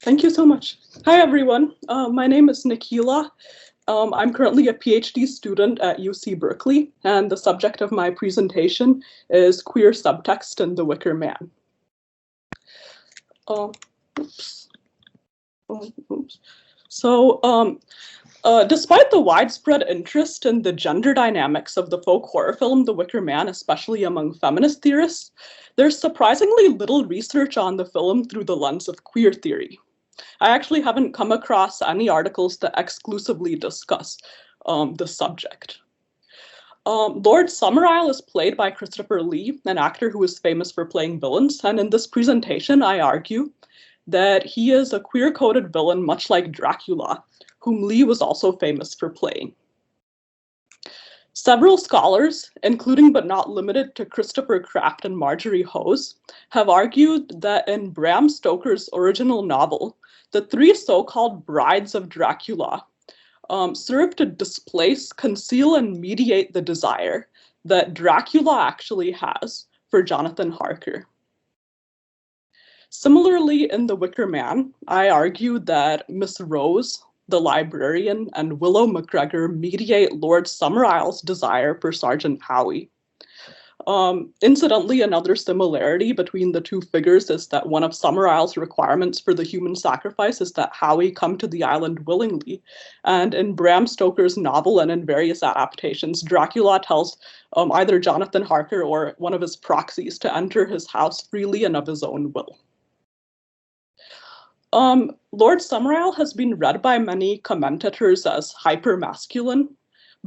Thank you so much. Hi, everyone. My name is Nikila. I'm currently a PhD student at UC Berkeley, and the subject of my presentation is queer subtext in The Wicker Man. Oops. Oops. So, despite the widespread interest in the gender dynamics of the folk horror film The Wicker Man, especially among feminist theorists, there's surprisingly little research on the film through the lens of queer theory. I actually haven't come across any articles that exclusively discuss the subject. Lord Summerisle is played by Christopher Lee, an actor who is famous for playing villains, and in this presentation I argue that he is a queer-coded villain much like Dracula, whom Lee was also famous for playing. Several scholars, including but not limited to Christopher Kraft and Marjorie Hose, have argued that in Bram Stoker's original novel, the three so-called brides of Dracula serve to displace, conceal, and mediate the desire that Dracula actually has for Jonathan Harker. Similarly, in The Wicker Man, I argue that Miss Rose, the librarian, and Willow McGregor mediate Lord Summerisle's desire for Sergeant Howie. Incidentally, another similarity between the two figures is that one of Summerisle's requirements for the human sacrifice is that Howie come to the island willingly. And in Bram Stoker's novel and in various adaptations, Dracula tells either Jonathan Harker or one of his proxies to enter his house freely and of his own will. Lord Summerisle has been read by many commentators as hyper-masculine,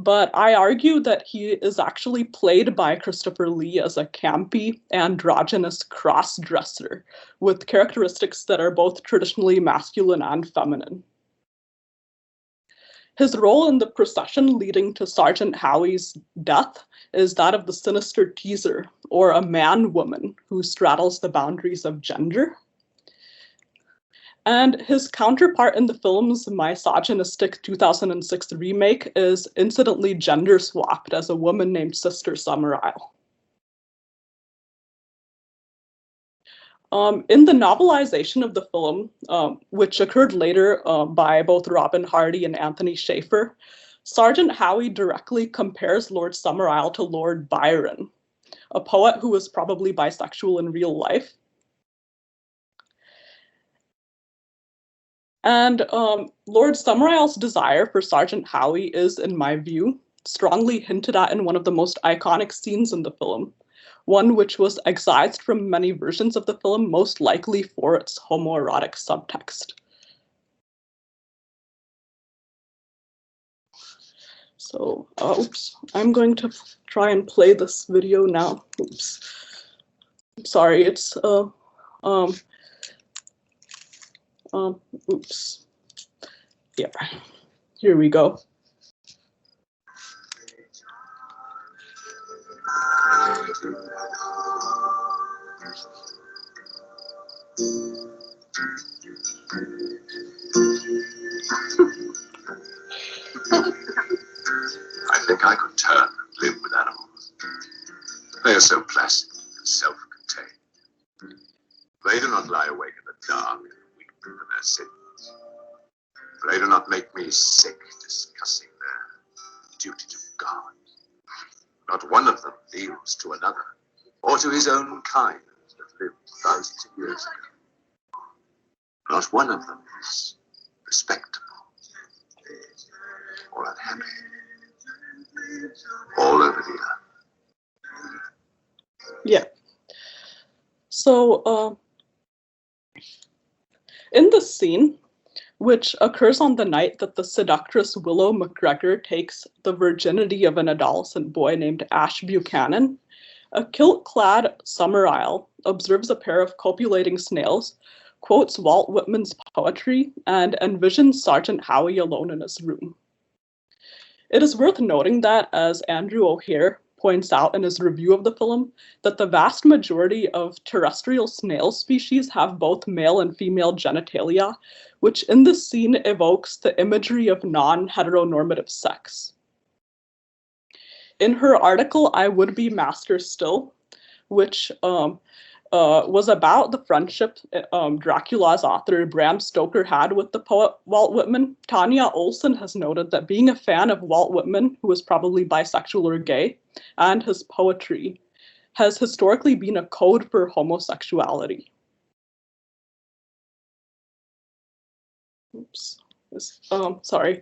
but I argue that he is actually played by Christopher Lee as a campy, androgynous cross-dresser with characteristics that are both traditionally masculine and feminine. His role in the procession leading to Sergeant Howie's death is that of the sinister teaser, or a man-woman who straddles the boundaries of gender. And his counterpart in the film's misogynistic 2006 remake is incidentally gender swapped as a woman named Sister Summerisle. In the novelization of the film, which occurred later by both Robin Hardy and Anthony Schaefer, Sergeant Howie directly compares Lord Summerisle to Lord Byron, a poet who was probably bisexual in real life. And Lord Summerisle's desire for Sergeant Howie is, in my view, strongly hinted at in one of the most iconic scenes in the film, one which was excised from many versions of the film, most likely for its homoerotic subtext. So, oops, I'm going to try and play this video now. Oops. I'm sorry, it's oops. Yeah, here we go. I think I could turn and live with animals. They are so placid and self-contained. They do not lie awake in the dark and weep for their sins. They do not make me sick discussing their duty to God. Not one of them kneels to another, or to his own kind that lived thousands of years ago. Not one of them is respectable or unhappy. All over the earth. Yeah. So, in this scene, which occurs on the night that the seductress Willow McGregor takes the virginity of an adolescent boy named Ash Buchanan, a kilt-clad Summerisle observes a pair of copulating snails, quotes Walt Whitman's poetry, and envisions Sergeant Howie alone in his room. It is worth noting that, as Andrew O'Hare points out in his review of the film, that the vast majority of terrestrial snail species have both male and female genitalia, which in this scene evokes the imagery of non-heteronormative sex. In her article, I Would Be Master Still, which was about the friendship Dracula's author Bram Stoker had with the poet Walt Whitman. Tanya Olson has noted that being a fan of Walt Whitman, who was probably bisexual or gay, and his poetry has historically been a code for homosexuality. Oops. Sorry.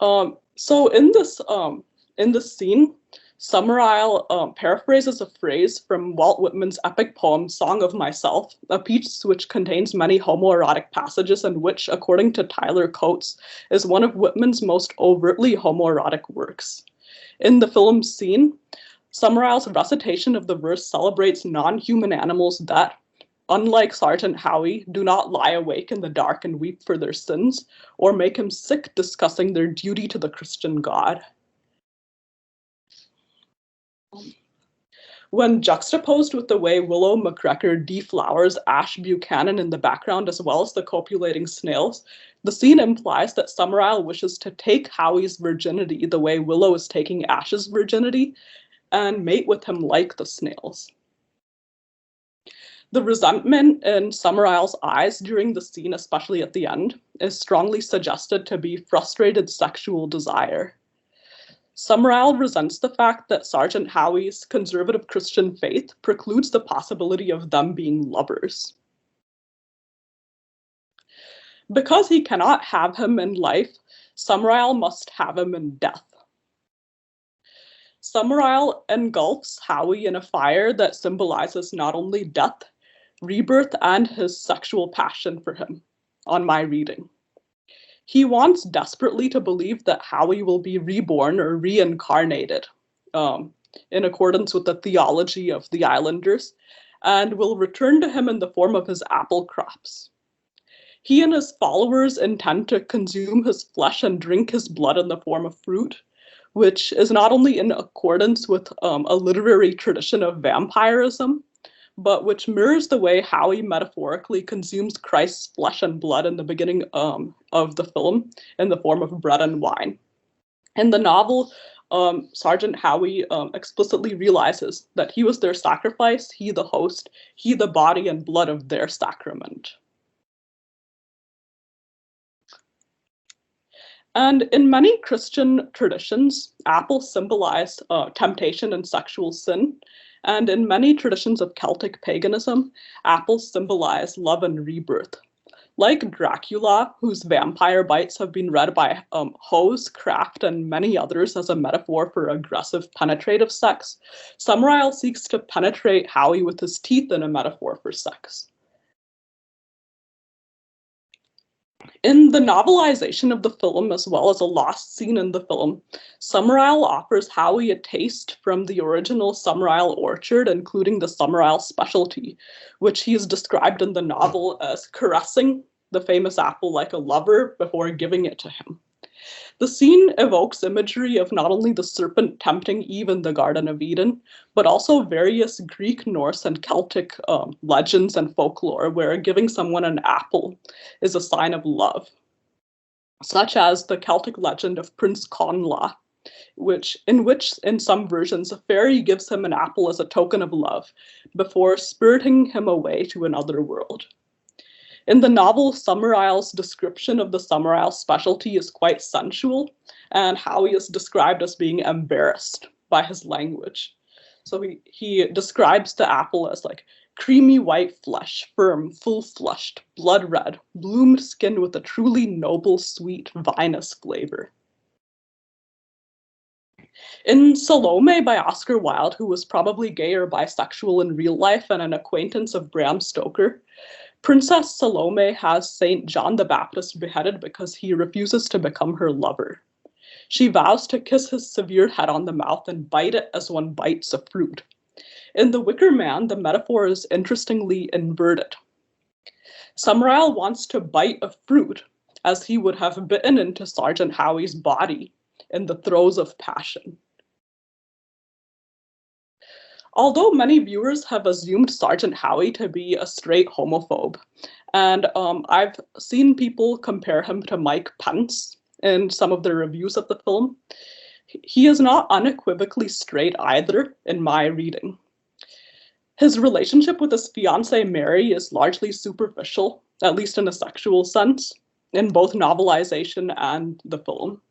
So in this scene, Summerisle paraphrases a phrase from Walt Whitman's epic poem Song of Myself, a piece which contains many homoerotic passages and which, according to Tyler Coates, is one of Whitman's most overtly homoerotic works. In the film scene, Summerisle's recitation of the verse celebrates non-human animals that, unlike Sergeant Howie, do not lie awake in the dark and weep for their sins, or make him sick discussing their duty to the Christian God. When juxtaposed with the way Willow McGregor deflowers Ash Buchanan in the background as well as the copulating snails, the scene implies that Summerisle wishes to take Howie's virginity the way Willow is taking Ash's virginity and mate with him like the snails. The resentment in Summerisle's eyes during the scene, especially at the end, is strongly suggested to be frustrated sexual desire. Summerisle resents the fact that Sergeant Howie's conservative Christian faith precludes the possibility of them being lovers. Because he cannot have him in life, Summerisle must have him in death. Summerisle engulfs Howie in a fire that symbolizes not only death, rebirth, and his sexual passion for him, on my reading. He wants desperately to believe that Howie will be reborn or reincarnated, in accordance with the theology of the Islanders, and will return to him in the form of his apple crops. He and his followers intend to consume his flesh and drink his blood in the form of fruit, which is not only in accordance with a literary tradition of vampirism, but which mirrors the way Howie metaphorically consumes Christ's flesh and blood in the beginning of the film in the form of bread and wine. In the novel, Sergeant Howie explicitly realizes that he was their sacrifice, he the host, he the body and blood of their sacrament. And in many Christian traditions, apples symbolize temptation and sexual sin. And in many traditions of Celtic paganism, apples symbolize love and rebirth. Like Dracula, whose vampire bites have been read by Hose, Kraft, and many others as a metaphor for aggressive penetrative sex, Summerisle seeks to penetrate Howie with his teeth in a metaphor for sex. In the novelization of the film, as well as a lost scene in the film, Summerisle offers Howie a taste from the original Summerisle orchard, including the Summerisle specialty, which he is described in the novel as caressing the famous apple like a lover before giving it to him. The scene evokes imagery of not only the serpent tempting Eve in the Garden of Eden, but also various Greek, Norse, and Celtic legends and folklore where giving someone an apple is a sign of love, such as the Celtic legend of Prince Conla, in which in some versions a fairy gives him an apple as a token of love before spiriting him away to another world. In the novel, Summerisle's description of the Summerisle specialty is quite sensual, and Howie is described as being embarrassed by his language. So he describes the apple as like creamy white flesh, firm, full-flushed, blood red, bloomed skin with a truly noble, sweet, vinous flavor. In Salome by Oscar Wilde, who was probably gay or bisexual in real life and an acquaintance of Bram Stoker, Princess Salome has Saint John the Baptist beheaded because he refuses to become her lover. She vows to kiss his severed head on the mouth and bite it as one bites a fruit. In The Wicker Man, the metaphor is interestingly inverted. Summerisle wants to bite a fruit as he would have bitten into Sergeant Howie's body in the throes of passion. Although many viewers have assumed Sergeant Howie to be a straight homophobe, and I've seen people compare him to Mike Pence in some of their reviews of the film, he is not unequivocally straight either, in my reading. His relationship with his fiancée Mary is largely superficial, at least in a sexual sense, in both novelization and the film.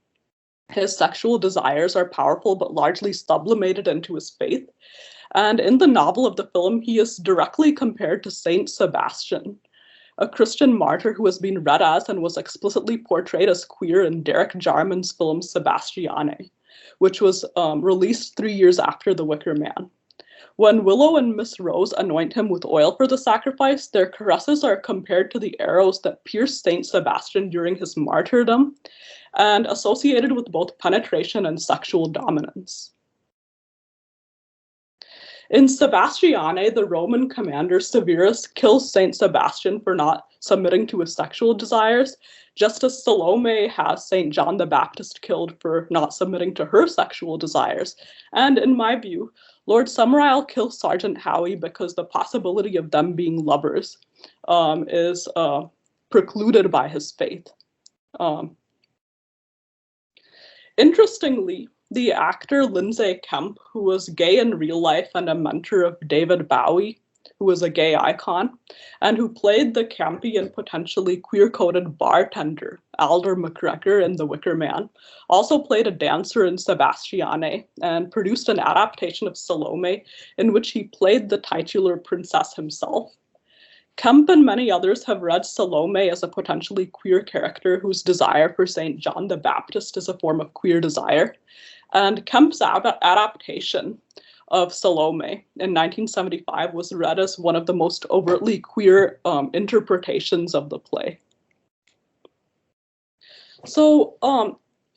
His sexual desires are powerful but largely sublimated into his faith. And in the novel of the film, he is directly compared to Saint Sebastian, a Christian martyr who has been read as and was explicitly portrayed as queer in Derek Jarman's film Sebastiane, which was released 3 years after The Wicker Man. When Willow and Miss Rose anoint him with oil for the sacrifice, their caresses are compared to the arrows that pierced Saint Sebastian during his martyrdom, and associated with both penetration and sexual dominance. In Sebastiane, the Roman commander Severus kills Saint Sebastian for not submitting to his sexual desires, just as Salome has Saint John the Baptist killed for not submitting to her sexual desires. And in my view, Lord Summerisle kills Sergeant Howie because the possibility of them being lovers is precluded by his faith. Interestingly, the actor Lindsay Kemp, who was gay in real life and a mentor of David Bowie, who was a gay icon, and who played the campy and potentially queer-coded bartender Alder McGregor in The Wicker Man, also played a dancer in Sebastiane and produced an adaptation of Salome in which he played the titular princess himself. Kemp and many others have read Salome as a potentially queer character whose desire for Saint John the Baptist is a form of queer desire. And Kemp's adaptation of Salome in 1975 was read as one of the most overtly queer interpretations of the play. So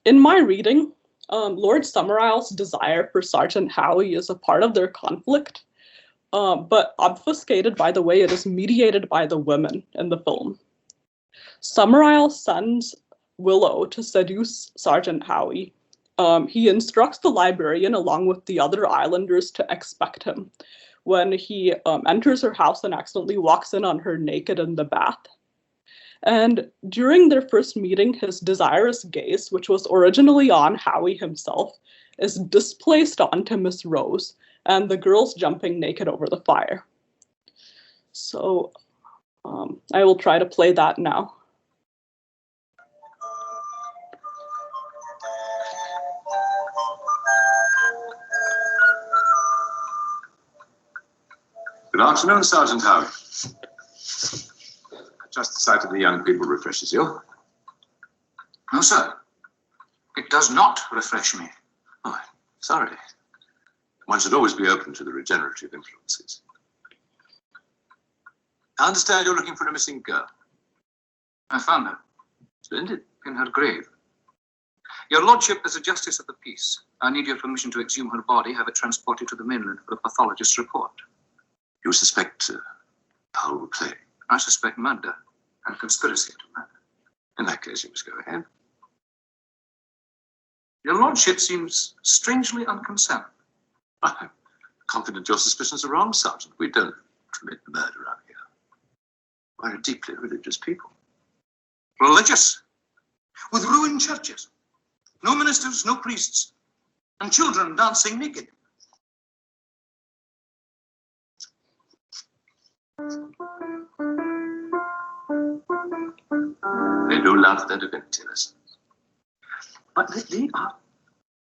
in my reading, Lord Summerisle's desire for Sergeant Howie is a part of their conflict, but obfuscated by the way it is mediated by the women in the film. Summerisle sends Willow to seduce Sergeant Howie. He instructs the librarian along with the other islanders to expect him when he enters her house and accidentally walks in on her naked in the bath. And during their first meeting, his desirous gaze, which was originally on Howie himself, is displaced onto Miss Rose and the girls jumping naked over the fire. So I will try to play that now. Good afternoon, Sergeant Howie. Just the sight of the young people refreshes you. No, sir. It does not refresh me. Oh, I'm sorry. One should always be open to the regenerative influences. I understand you're looking for a missing girl. I found her. Splendid. In her grave. Your Lordship, as a Justice of the Peace, I need your permission to exhume her body, have it transported to the mainland for a pathologist's report. You suspect foul play? I suspect murder and conspiracy to murder. In that case, you must go ahead. Your Lordship seems strangely unconcerned. I'm confident your suspicions are wrong, Sergeant. We don't commit murder out here. We're a deeply religious people. Religious? With ruined churches, no ministers, no priests, and children dancing naked. They do love their divinity lessons. But they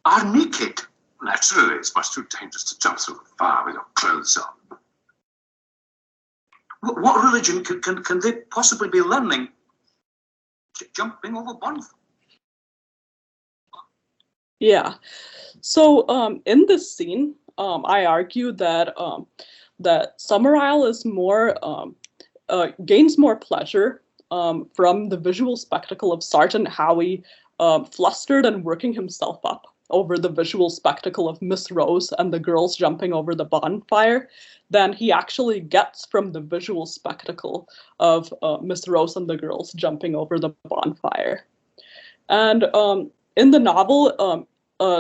are naked. Naturally, it's much too dangerous to jump through the fire with your clothes on. What religion can they possibly be learning? Jumping over bonfires? Yeah. So in this scene, I argue that that Summerisle is more gains more pleasure from the visual spectacle of Sergeant Howie flustered and working himself up over the visual spectacle of Miss Rose and the girls jumping over the bonfire than he actually gets from the visual spectacle of Miss Rose and the girls jumping over the bonfire. And in the novel,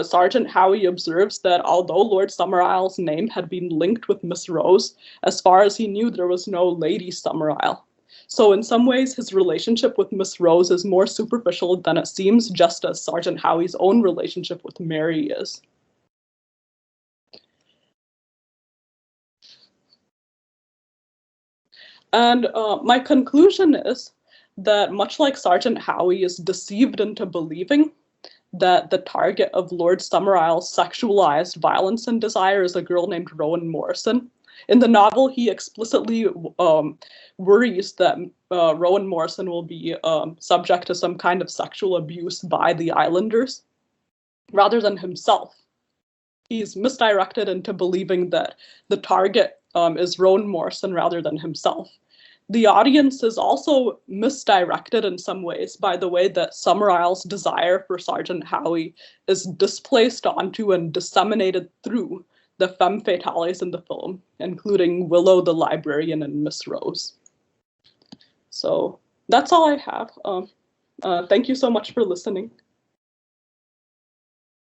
Sergeant Howie observes that although Lord Summerisle's name had been linked with Miss Rose, as far as he knew, there was no Lady Summerisle. So in some ways, his relationship with Miss Rose is more superficial than it seems, just as Sergeant Howie's own relationship with Mary is. And my conclusion is that much like Sergeant Howie is deceived into believing that the target of Lord Summerisle's sexualized violence and desire is a girl named Rowan Morrison. In the novel, he explicitly worries that Rowan Morrison will be subject to some kind of sexual abuse by the Islanders, rather than himself. He's misdirected into believing that the target is Rowan Morrison rather than himself. The audience is also misdirected in some ways by the way that Summerisle's desire for Sergeant Howie is displaced onto and disseminated through the femme fatales in the film, including Willow the librarian and Miss Rose. So that's all I have. Thank you so much for listening.